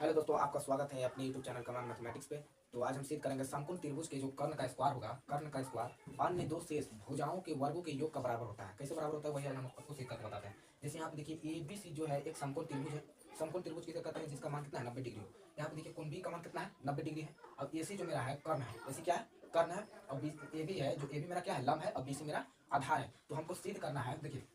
Hello दोस्तों, आपका स्वागत है अपने यूट्यूब चैनल कमान मैथमेटिक्स पे। तो आज हम सिद्ध करेंगे समकोण त्रिभुज के जो कर्ण का स्क्वायर होगा, कर्ण का स्क्वायर अन्य दो शेष भुजाओं के वर्गों के योग का बराबर होता है। कैसे बराबर होता है वही हम आपको सिद्ध करके बताते हैं। जैसे यहाँ पे देखिए ए बी सी जो है एक समकोण त्रिभुज है। समकोण त्रिभुज किसे कहते हैं? जिसका मान कितना है? 90 डिग्री हो। यहाँ पे देखिए कोण बी का मान कितना है? 90 डिग्री है। अब ए सी जो मेरा है कर्ण है, ए सी क्या है? कर्ण है। और ए बी है, जो ए बी मेरा क्या है? लंब है। और बी सी मेरा आधार है। तो हमको सिद्ध करना है। देखिए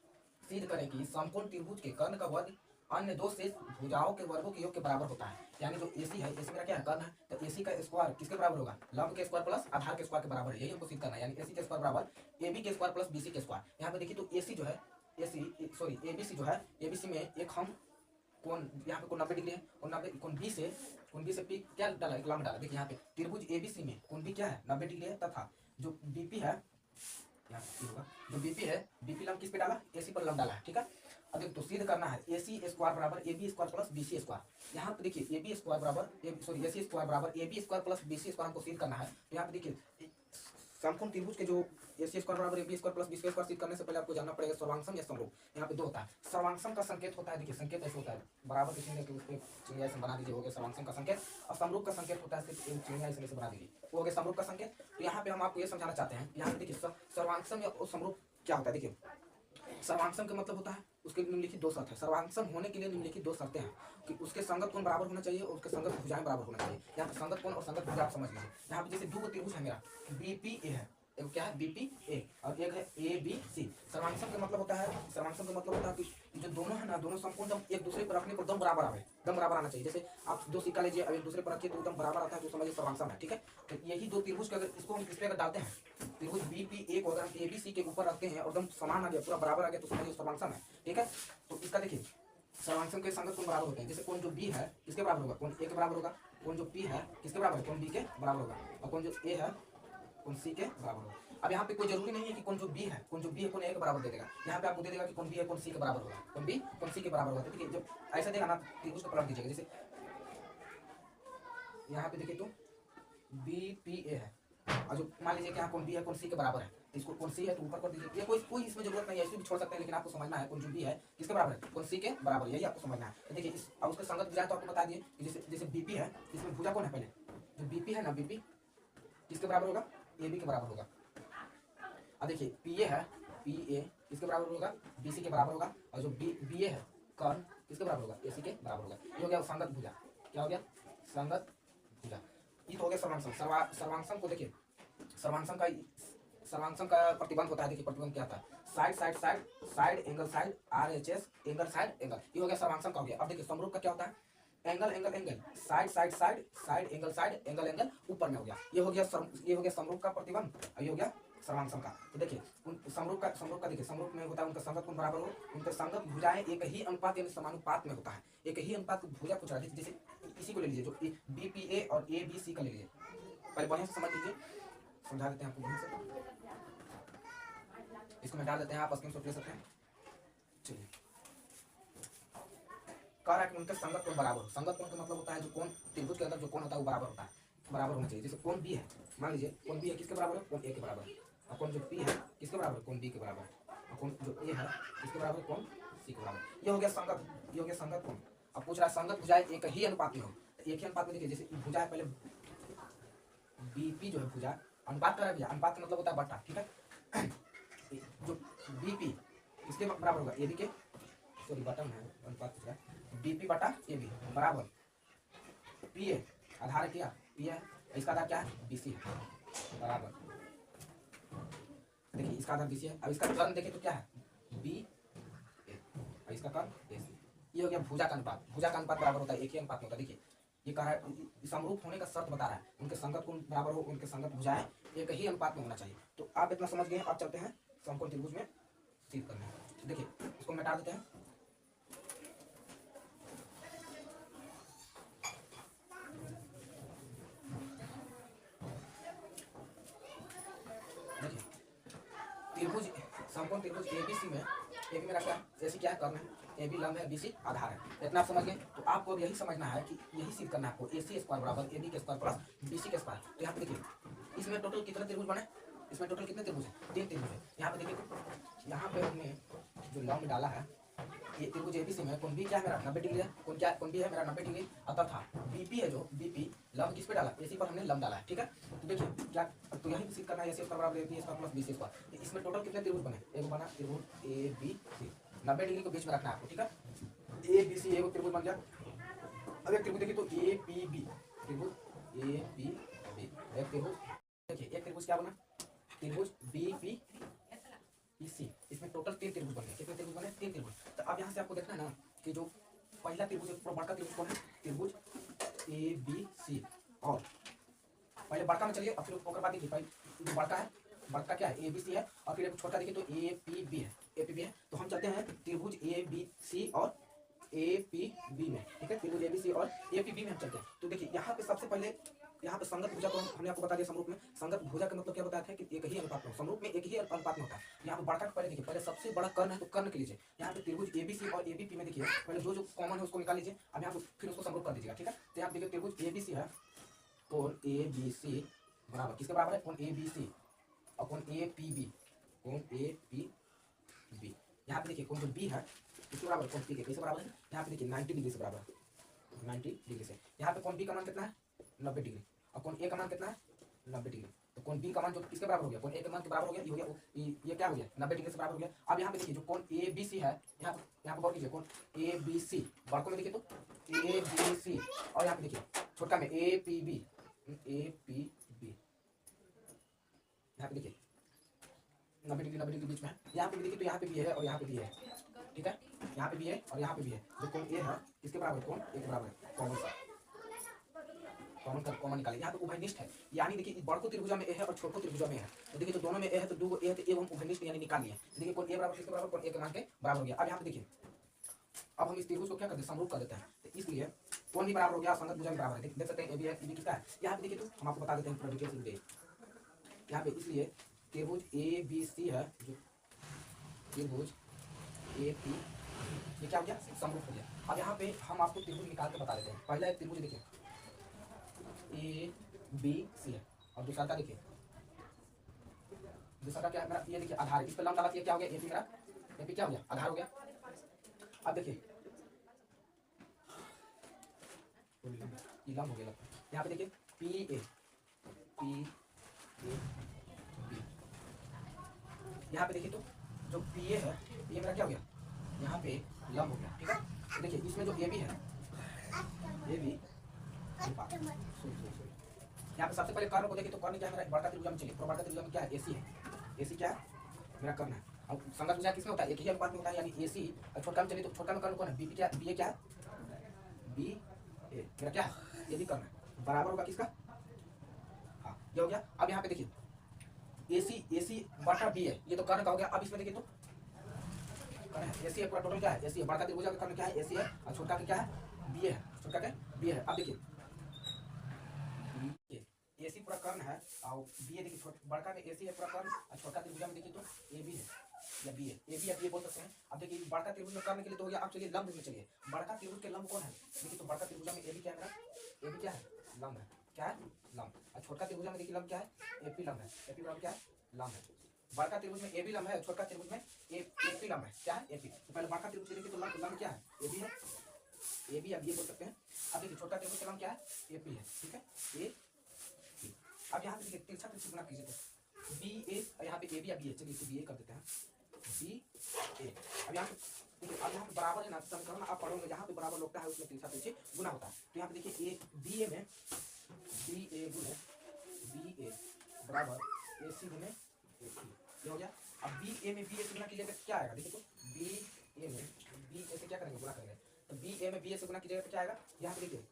सिद्ध करें कि समकोण त्रिभुज के कर्ण का वर्ग अन्य दो शेष भुजाओं के वर्गों के योग के बराबर होता है। यानी जो एसी है, एसी मेरा क्या है? कर्ण है। तो एसी का स्क्वायर किसके बराबर होगा? लंब के स्क्वायर प्लस आधार के स्क्वायर के बराबर है। यही हमको सिद्ध करना है। यानी एसी के स्क्वायर बराबर एबी के स्क्वायर प्लस बीसी के स्क्वायर। यहाँ पे देखिए तो एसी जो है, एसी सॉरी एबीसी जो है, एबीसी में एक हम कोण, यहाँ पे कोण 90 डिग्री है। कोण 90, कोण बी से पी क्या डाला? एक लंब डाला। देखिए यहाँ पे त्रिभुज एबीसी में कोण बी क्या है? 90 डिग्री है। तथा जो बीपी है, यहाँ होगा जो बीपी है, बीपी लंब किस पे डाला? एसी पर लंब डाला है। ठीक है। अब देखो तो सिद्ध करना है एसी स्क्वायर बराबर A B square plus BC square. यहाँ पे देखिए ए बी स्क्वायर बराबर एसी स्क्वायर बराबर A B square plus BC square हमको सिद्ध करना है। तो यहाँ पे देखिए समकोण त्रिभुज के जो एसी स्क्वायर बराबर A B square plus BC square सिद्ध करने से पहले आपको जानना पड़ेगा सर्वांगसम या समरूप। यहाँ पे दो होता है। सर्वांगसम का संकेत होता है, देखिए संकेत ऐसे होता है, बराबर किसी ने उस पर चिड़िया ऐसे बना दीजिए, हो गया सर्वांगसम का संकेत। और समरूप का संकेत होता है सिर्फ चिड़िया ऐसे बना दीजिए, वो हो गया समरूप का संकेत। तो यहाँ पे हम आपको ये समझाना चाहते हैं। यहाँ पे देखिए सर्वांगसम या समरूप क्या होता है। देखिए सर्वांगसम का मतलब होता है उसके निम्नलिखित दो शर्त है। सर्वांगसम होने के लिए निम्नलिखित दो शर्तें हैं कि उसके संगत कोण बराबर होना चाहिए और उसके संगत भुजाएं बराबर होना चाहिए। यहाँ पे संगत कोण और संगत भुजा आप समझ लीजिए। यहाँ पे जैसे दो त्रिभुज है मेरा, बीपी ए है, एक क्या है? बीपी ए, और एक है ए बी सी। सर्वांगसम का मतलब होता है, सर्वांगसम का मतलब होता है कि जो दोनों है ना, दोनों समकोण जब एक दूसरे पर रखने पर दम बराबर आवे, दम बराबर आना चाहिए। जैसे आप दो सिक्का लीजिए, अब एक दूसरे पर रखिए तो दम बराबर आता है, तो समझिए सर्वांगसम है। ठीक है। तो यही दो त्रिभुज के अगर इसको हम इस पे अगर डालते हैं, त्रिभुज बीपी ए को अगर हम ए बी सी के ऊपर रखते हैं और दम समान आ गया, पूरा बराबर आ गया, तो समझिए सर्वांगसम है। ठीक है। तो इसका देखिए सर्वांगसम के संगत कोण बराबर होते हैं। जैसे कोण जो बी है किसके बराबर होगा? कोण ए के बराबर होगा। कोण जो पी है किसके बराबर है? कोण बी के बराबर होगा। और कोण जो ए है कोण सी के बराबर होगा। अब यहाँ पे कोई जरूरी नहीं है कि कोण जो बी है, कोण जो बी है कोण ए के बराबर दे देगा। यहाँ पे आपको दे देगा कि कोण बी है कोण सी के बराबर होगा, कोण बी कोण सी के बराबर होगा। देखिए जब ऐसा देगा ना त्रिभुज को पलट दीजिएगा। जैसे यहाँ पे देखिए तो बी पी ए है, और जो मान लीजिए कि यहाँ कोण बी है कोण सी के बराबर है, तो इसको कोण सी है तो ऊपर कर दीजिए। ये कोई इसमें जरूरत नहीं है, इसको भी छोड़ सकते हैं, लेकिन आपको समझना है कोण जो बी है किसके बराबर है? कोण सी के बराबर, यही आपको समझना है। तो देखिए इस अब उसके संगत भुजा तो आपको बता दिए कि जैसे बीपी है, इसमें भुजा कौन है? पहले जो बीपी है ना, बीपी किसके बराबर होगा? ए बी के बराबर होगा। अब देखिए पी ए है, पी ए किसके बराबर होगा? बी सी के बराबर होगा। और जो बी ए है कर्ण किसके बराबर होगा? ए सी के बराबर होगा। ये हो गया संगत भुजा। क्या हो गया? संगत भुजा। ये तो हो गया सर्वांगसम। सर्वांगसम को देखिए, सर्वांगसम का प्रतिबंध होता है। देखिए प्रतिबंध क्या होता है? Side side side side angle side R H S angle side angle. ये हो गया सर्वांगसम का हो गया। अब देखिए समरूप का क्या होता है? Angle angle angle side side side side angle side angle angle ऊपर में हो गया। ये हो गया समरूप का प्रतिबंध, और ये हो गया सर्वांगसम का। तो देखिए समरूप का देखिए समरूप में होता है उनका संगत कोण बराबर हो, उनके संगत भुजाएं एक ही अनुपात यानी समानुपात में होता है। एक ही अनुपात की भुजा पूछ रहा है। जैसे इसी को ले लीजिए, जो बी पी ए और ए बी सी का ले लीजिए। पहले बढ़िया से समझ लीजिए, समझा देते हैं आपको बढ़िया से। इसको मैं डाल देते हैं, आप स्क्रीनशॉट ले सकते हैं। चलिए कह रहा है कि उनके संगत कोण बराबर हो। संगत कोण का मतलब होता है जो कोण त्रिभुज के अंदर जो कोण होता है वो बराबर होता है, बराबर होना चाहिए। जैसे कोण बी है, मान लीजिए कोण बी है किसके बराबर है? कोण ए के बराबर। और कोण जो पी है किसके बराबर? कोण बी के बराबर। और कोण जो ए है किसके बराबर? कोण सी के बराबर। ये हो गया संगत, ये हो गया संगत कोण। अब पूछ रहा है संगत भुजाएं एक ही अनुपात में हो। तो एक ही अनुपात में देखिए, जैसे भुजा है, पहले बीपी जो है भुजा अनुपात का भैया, अनुपात का मतलब होता है बट्टा। ठीक है। जो बीपी किसके बराबर होगा? ए बी के, सॉरी बटन है अनुपात पूछ रहा है, बीपी बटा ए बी बराबर पी ए, आधार क्या? पी है, इसका आधार क्या है? बीसी है, बराबर। देखिए इसका आधार बीसी है। अब इसका कर्ण देखिए तो क्या है? बी ए, और इसका कर्ण ए सी। ये हो गया भुजा का अनुपात। भुजा का अनुपात बराबर होता है एक ही अनुपात में होता है। देखिए ये कह रहा है समरूप होने का शर्त बता रहा है, उनके संगत कोण बराबर हो, उनके संगत भुजाएं एक ही अनुपात में होना चाहिए। तो आप इतना समझ गए। अब चलते हैं समकोण त्रिभुज में सिद्ध करने। देखिए इसको मिटा देते हैं। देखिए त्रिभुज, समकोण त्रिभुज एबीसी में एक मेरा क्या जैसे क्या है? कर्ण है, ए बी लंब है, बी सी आधार है। इतना आप समझ गए। तो आपको अब यही समझना है कि यही सिद्ध करना है आपको, ए सी स्क्वायर बराबर ए बी के स्क्वायर प्लस बी सी के स्क्वायर। तो यहाँ पे देखिए इसमें टोटल कितने त्रिभुज बने? इसमें टोटल कितने त्रिभुज है? 3 त्रिभुज है। यहाँ पे देखिए, यहाँ पे हमने जो लंब डाला है ये त्रिभुज एबीसी में कोण बी क्या है मेरा 90 डिग्री है, कोण बी है मेरा 90 डिग्री, तथा बीपी है जो बीपी लंब किस पे डाला, एसी पर हमने लंब डाला है, ठीक है। तो देखिए क्या, तो यही सिद्ध करना है एसी स्क्वायर बराबर AB square plus BC square. इसमें टोटल कितने त्रिभुज बने, एक बना त्रिभुज ए बी सी, 90 डिग्री को बीच में रखना है आपको, ठीक है। ए बी सी एक त्रिभुज बन गया। अब एक त्रिभुज देखिए तो ए पी बी, त्रिभुज ए पी बी एक त्रिभुज, देखिए एक त्रिभुज क्या बना, त्रिभुज बी पी सी। इसमें टोटल 3 त्रिभुज बने, कितने त्रिभुज बने, 3 त्रिभुज। तो अब यहाँ से आपको देखना है ना कि जो पहला त्रिभुज है पूरा बड़का त्रिभुज कौन है, त्रिभुज ए बी सी। और पहले बड़का में चलिए, अब फिर ओकर बाद देखिए पहले जो बड़का है, बड़का क्या है ए बी सी है, और फिर छोटा देखिए तो ए पी बी है, ए पी बी है। तो हम चलते हैं त्रिभुज ए बी सी और ए पी बी में, ठीक है, त्रिभुज ए बी सी और ए पी बी में हम चलते हैं। तो देखिए यहाँ पे सबसे पहले यहाँ पे संगत भुजा को हमने आपको बता दिया समरूप में। संगत भुजा का मतलब क्या बताया था कि एक ही अनुपात में, समरूप में एक ही अनुपात में होता है। यहाँ पे बड़का पहले देखिए, पहले सबसे बड़ा कर्ण है तो कर्ण के लीजिए। यहाँ पे त्रिभुज एबीसी और एबीपी में देखिए पहले जो जो कॉमन है उसको निकाल लीजिए। अब यहाँ पे फिर उसको समरूप कर दीजिएगा, ठीक है। तो यहाँ पे देखिए त्रिभुज एबीसी है, कोण ए बी सी बराबर किसके बराबर है, कोण ए बी सी, और कोण ए पी बी, कोण ए पी बी। यहाँ पे देखिए कोण जो बी है किसके बराबर, कोण पी के किससे बराबर है, यहाँ पे देखिए 90 डिग्री से बराबर है, 90 डिग्री से। यहाँ पे कोण बी का मान कितना है, 90 डिग्री, और कोण ए का मान कितना है, 90 डिग्री। तो कोण बी का मान जो किसके बराबर हो गया, कोण ए के मान के बराबर हो गया, ये हो गया, ये क्या हो गया, 90 डिग्री से बराबर हो गया। अब यहाँ पे देखिए जो कोण ए बी सी है, यहाँ पे गौर कीजिए, कोण ए बी सी बड़कों में देखिए तो ए बी सी, और यहाँ पे देखिए छोटा में A P B, A P B. यहाँ पे देखिए 90 डिग्री बीच में है। यहाँ पे भी देखिए तो यहाँ पे भी है और यहाँ पे भी है, ठीक है, यहाँ पे भी है और यहाँ पे भी है। जो कोण ए है किसके बराबर, कोण ए के बराबर है, कॉमन सा कॉमन निकालेंगे। यहाँ पे उभयनिष्ठ है, यानी देखिए बड़को त्रिभुजा में ए है और छोटो त्रिभुजा में है। तो देखिए तो दोनों में ए है तो दो ए है, तो ए हम उभयनिष्ठ यानी निकाल लिए। देखिए कोण ए बराबर किसके बराबर, कोण ए के मान के बराबर हो गया। अब यहाँ पे देखिए, अब हम इस त्रिभुज को क्या करते हैं, समरूप कर देते हैं। तो इसलिए कोण भी बराबर हो गया, संगत भुजा भी बराबर है। देख सकते हैं ए बी है, ए बी किसका है। यहाँ पे देखिए तो हम आपको बता देते हैं पूरा डिटेल्स में। यहाँ पे इसलिए त्रिभुज ए बी सी है, जो त्रिभुज ए पी, ये क्या हो गया, समरूप हो गया। अब यहाँ पे हम आपको त्रिभुज निकाल के बता देते हैं। पहला एक त्रिभुज देखिए ए बी सी है, और दूसरा का देखिए, दूसरा का क्या है मेरा, ये देखिए आधार, इस पर लंब डाला, ये क्या हो गया, ए पी मेरा, ए पी क्या हो गया, आधार हो गया। अब देखिए ये लंब हो गया, यहाँ पे देखिए पी ए बी, यहाँ पे देखिए तो जो पी ए है, ये मेरा क्या हो गया, यहाँ पे लंब हो गया, ठीक है। तो देखिए इसमें जो ए बी है, ए बी यहाँ पे सबसे पहले कर्ण को देखिए तो कर्ण क्या है मेरा, बड़का त्रिभुज में चलिए, बड़का त्रिभुज में क्या है, एसी है, एसी क्या है मेरा कर्ण है। अब संगत भुजा किसमें होता है, एक ही अनुपात में होता है, यानी एसी। और छोटा में चलिए तो छोटा में कर्ण कौन है, बी क्या, बी ए क्या है, बी ए मेरा क्या है, ये भी कर्ण है, बराबर होगा किसका, हाँ ये हो गया। अब यहाँ पे देखिए एसी, एसी बटा बी है, ये तो कर्ण का हो गया। अब इसमें देखिए तो कर्ण है, एसी है पूरा, टोटल क्या है, एसी है। बड़का त्रिभुज का कर्ण क्या है, एसी है, और छोटा का क्या है, बी है, छोटा का बी है। अब देखिए एसी पूरा कर्ण है और बी है, देखिए बड़का में एसी है पूरा कर्ण, और छोटा त्रिभुज में देखिए तो ए बी है या बी है, ए बी या बी बोल सकते हैं। अब देखिए बड़का त्रिभुज में कर्ण के लिए तो हो गया। अब चलिए लंब में चलिए, बड़का त्रिभुज के लंब कौन है, देखिए तो बड़का त्रिभुज में ए बी क्या है, ए बी क्या है, लंब है, क्या है, लंब। और छोटा त्रिभुज में देखिए लंब क्या है, ए पी लंब है, ए पी लंब क्या है, लंब है। बड़का त्रिभुज में ए बी लंब है, छोटा त्रिभुज में ए पी लंब है, क्या है, ए पी। तो पहले बड़का त्रिभुज देखिए तो लंब क्या है, ए बी है, ए बी या बी बोल सकते हैं। अब देखिए छोटा त्रिभुज का लंब क्या है, ए पी है, ठीक है, ए। अब यहाँ पे देखिए तिरछा तिरछी गुना कीजिए तो बी ए, यहाँ पे ए बी या बी है, चलिए इसे बी ए कर देते हैं, बी ए। अब यहाँ पे देखिए, अब यहाँ पे बराबर है ना, समीकरण आप पढ़ोगे जहाँ पे बराबर लगता है उसमें तिरछा तिरछी गुना होता है। तो यहाँ पे देखिए ए बी ए में बी ए गुने बी ए बराबर ए सी गुने ए सी, ये हो गया। अब बी ए में बी ए से गुना कीजिएगा क्या आएगा, देखिए तो बी ए में बी ए से क्या करेंगे, गुना करेंगे। तो बी ए में बी ए से गुना कीजिएगा तो क्या आएगा, यहाँ पे देखिए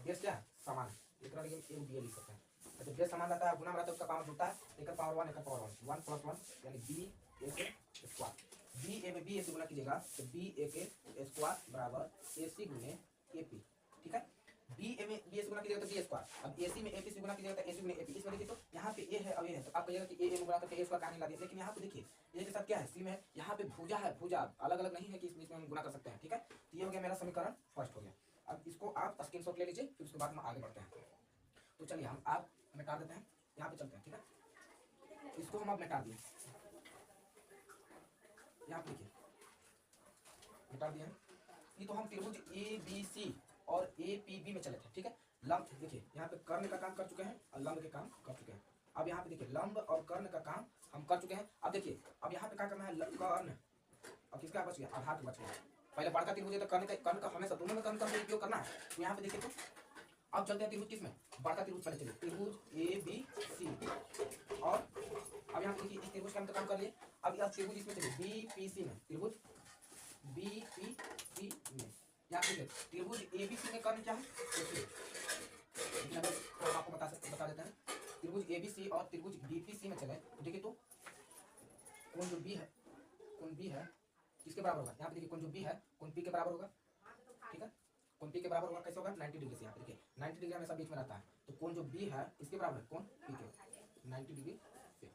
बेस क्या है, समान है, एक तरह ए बी ए लिख सकते हैं। जब बेस समान रहता है, गुना में रहता है, उसका पावर जुड़ता है, एक पावर 1 एक पावर 1, 1 + 1 यानी बी ए के स्क्वायर। बी ए में बी ए से गुना कीजिएगा तो बी ए के स्क्वायर बराबर ए सी गुने ए पी, ठीक है। बी ए में बी ए से गुना कीजिएगा तो बी स्क्वायर, अब ए सी में ए पी से गुना कीजिएगा तो ए सी गुने ए पी। इसमें देखिए तो यहाँ पे ए है और ए है, तो आप कहिएगा कि ए में गुना करके ए स्क्वायर कहाँ नहीं ला दिया, लेकिन यहाँ पे देखिए ए के साथ क्या है, सी में है, यहाँ पे भुजा है, भुजा अलग अलग नहीं है कि इसमें हम गुना कर सकते हैं, ठीक है। तो ये हो गया मेरा समीकरण फर्स्ट हो गया। अब इसको आप स्क्रीनशॉट ले लीजिए, फिर उसके बाद हम आगे बढ़ते हैं। तो चलिए हम आप मिटा देते हैं, यहाँ पे चलते हैं, ठीक है। इसको हम अब मिटा दिए, यहाँ पे देखिए मिटा दिए हैं। ये तो हम त्रिभुज ए बी सी और ए पी बी में चले थे, ठीक है। लंब देखिए यहाँ पे कर्ण का काम कर चुके हैं और लंब के काम कर चुके हैं। अब यहाँ पे देखिए लंब और कर्ण का काम हम कर चुके हैं। अब देखिए अब यहाँ पे क्या करना है, कर्ण और किसका बच गया, आधार बच गया। पहले बड़का त्रिभुज है तो कर्ण का हमेशा दोनों में कर्ण का उपयोग करना है। तो यहाँ पे देखिए तो अब चलते हैं त्रिभुज किसमें, बड़का त्रिभुज पहले चलिए, त्रिभुज ए बी सी। और अब यहाँ पे देखिए इस त्रिभुज का हम तो काम कर लिए। अब यह त्रिभुज इसमें चलिए बी पी सी में, त्रिभुज बी पी सी में यहाँ पे त्रिभुज ए बी सी में कर्ण क्या है, तो आपको बता देते हैं। त्रिभुज ए बी सी और त्रिभुज बी पी सी में चले तो देखिए तो कोण जो बी है, कोण बी है किसके बराबर होगा, यहाँ पे देखिए कोण जो बी है कोण पी के बराबर होगा, ठीक है। कोण पी के बराबर होगा, कैसे होगा, 90 डिग्री से। यहाँ पे देखिए 90 डिग्री हमेशा बीच में रहता है, तो कोण जो बी है इसके बराबर है कोण पी के 90 डिग्री से।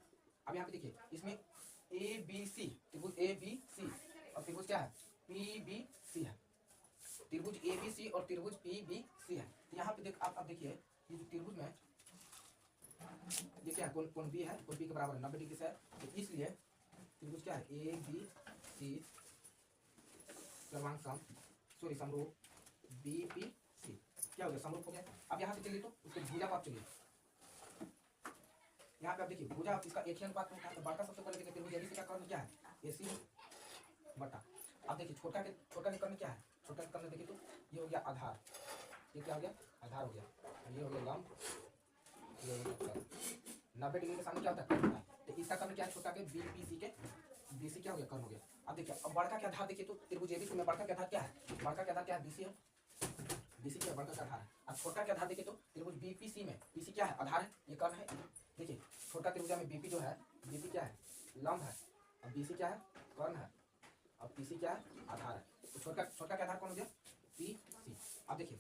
अब यहाँ पे देखिए इसमें ए बी सी, त्रिभुज ए बी सी और त्रिभुज क्या है पी बी सी है। त्रिभुज ए बी सी और त्रिभुज पी बी सी है। तो यहाँ पे देख आप देखिए ये जो त्रिभुज में ये क्या है, कोण बी है, कोण पी के बराबर 90 डिग्री से है। तो इसलिए त्रिभुज क्या है ए बी सी सर्वांग समरूप बी पी सी क्या हो गया, समरूप हो गया। अब यहाँ पे चलिए तो उसके भुजा पात चलिए, यहाँ पे आप देखिए भुजा इसका एक ही अनुपात में होता है। तो बड़का सबसे पहले देखिए त्रिभुज ए बी सी का कर्ण क्या है, ए सी बटा। अब देखिए छोटा के कर्ण क्या है, छोटा के कर्ण देखिए तो ये हो गया आधार, ये क्या हो गया आधार हो गया, ये हो गया लंब, ये हो गया 90 डिग्री के सामने क्या होता है कर्ण होता है। तो इसका कर्ण क्या है छोटा के बी पी सी के, बी सी क्या हो गया कर्ण हो गया। अब देखिए अब बड़का के आधार देखिए तो त्रिभुज ए बी सी में बड़का के आधार क्या है, बड़का के आधार क्या है बी सी है, बी सी क्या है बड़का का आधार है। अब छोटा के आधार देखिए तो त्रिभुज बी पी सी में बी सी क्या है आधार है, ये कर्ण है। देखिए छोटा त्रिभुजा में बीपी जो है, बीपी क्या है लंब है, अब बीसी क्या है कर्ण है, अब पीसी क्या है आधार है। तो छोटा का आधार कौन हो गया पी सी। अब देखिए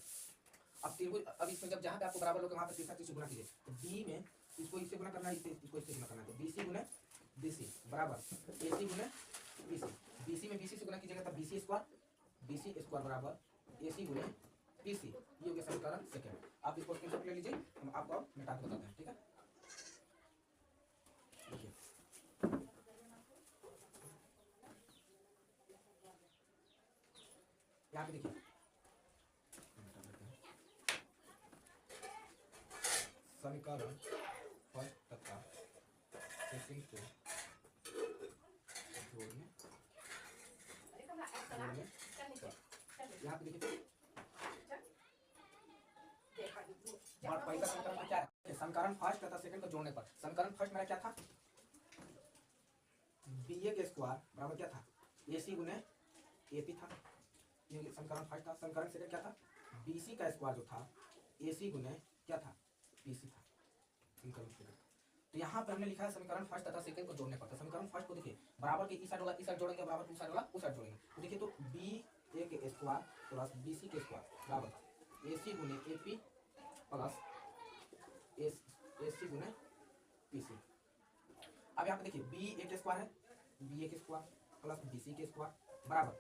अब त्रिभुज, अब इसमें जब जहाँ पे आपको बराबर लोग वहाँ पे तीसरा चीज गुना कीजिए। तो बी में इसको इससे गुना करना है, इसको इससे गुना करना है। तो बी सी गुने बी सी बराबर ए सी गुने बी सी। बी सी में बी सी से गुना कीजिएगा तब बी सी स्क्वायर बराबर ए सी गुने पी सी। ये हो गया समीकरण सेकेंड। आप इसको स्क्रीनशॉट ले लीजिए, हम आपको मिटा के बताते हैं, ठीक है। यहाँ पे देखिए समीकरण फर्स्ट तथा सेकंड को जोड़ने यहाँ पे देखिए पहला समीकरण क्या है, समीकरण फर्स्ट तथा सेकंड को जोड़ने पर समीकरण फर्स्ट मेरा क्या था बी ए के स्क्वायर बराबर क्या था ए सी गुने ए पी था, ये समीकरण फर्स्ट था। समीकरण सेकंड क्या था बी सी का स्क्वायर जो था ए सी गुने क्या था पी सी था, समीकरण सेकंड। तो यहाँ पे हमने लिखा है समीकरण फर्स्ट तथा सेकंड को जोड़ने पर। तो समीकरण फर्स्ट को देखिए बराबर के इस साइड होगा, इस साइड जोड़ेंगे, बराबर उस साइड होगा उस साइड जोड़ेंगे। तो देखिए तो बी ए के स्क्वायर प्लस बी सी के स्क्वायर बराबर ए सी गुने ए पी प्लस ए सी गुने पी सी। अब यहाँ पे देखिए बी ए के स्क्वायर है, बी ए के स्क्वायर प्लस बी सी के स्क्वायर बराबर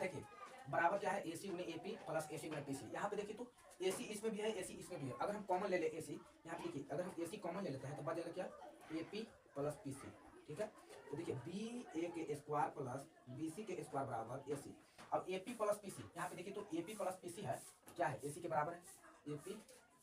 देखिए बराबर क्या है ए सी गुने ए पी प्लस ए सी गुने पी सी। यहाँ पे देखिए तो ए सी इसमें भी है ए सी इसमें भी है। अगर हम कॉमन ले ले ए सी, यहाँ पे देखिए अगर हम ए सी कॉमन ले लेते हैं तो बच जाएगा क्या A P plus P C, ठीक है। तो देखिए बी ए के स्क्वायर प्लस बी सी के स्क्वायर बराबर ए सी। अब A P plus P C, यहाँ पे देखिए तो A P plus P C है क्या है ए सी के बराबर है A P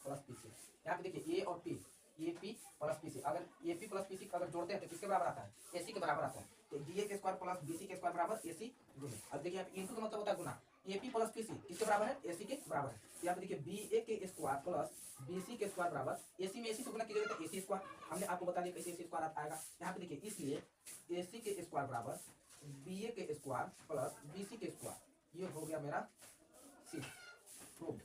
plus P C. यहाँ पे देखिए ए और P A P plus P C, अगर A P plus P C अगर जोड़ते हैं तो किसके बराबर आता है ए सी के बराबर आता है। तो बी ए के स्क्वायर प्लस बी सी के स्क्वायर बराबर ए सी गुने। अब देखिए यहाँ पे इनटू का मतलब होता है गुना, A P plus P C किसके बराबर है ए सी के बराबर है। यहाँ पे देखिए बी ए के स्क्वायर प्लस बी सी के स्क्वायर बराबर ए सी में ए सी से गुना कीजिएगा तो ए सी स्क्वायर। हमने आपको बता दिया कैसे ए सी स्क्वायर आएगा। यहाँ पे देखिए इसलिए ए सी के स्क्वायर बराबर बी ए के स्क्वायर प्लस बी सी के स्क्वायर, ये हो गया मेरा सी प्रूव्ड।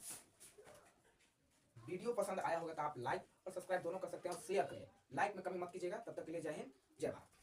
वीडियो पसंद आया होगा तो आप लाइक और सब्सक्राइब दोनों कर सकते हैं और शेयर करें। लाइक में कमी मत कीजिएगा। तब तक के लिए जय हिंद जय भारत।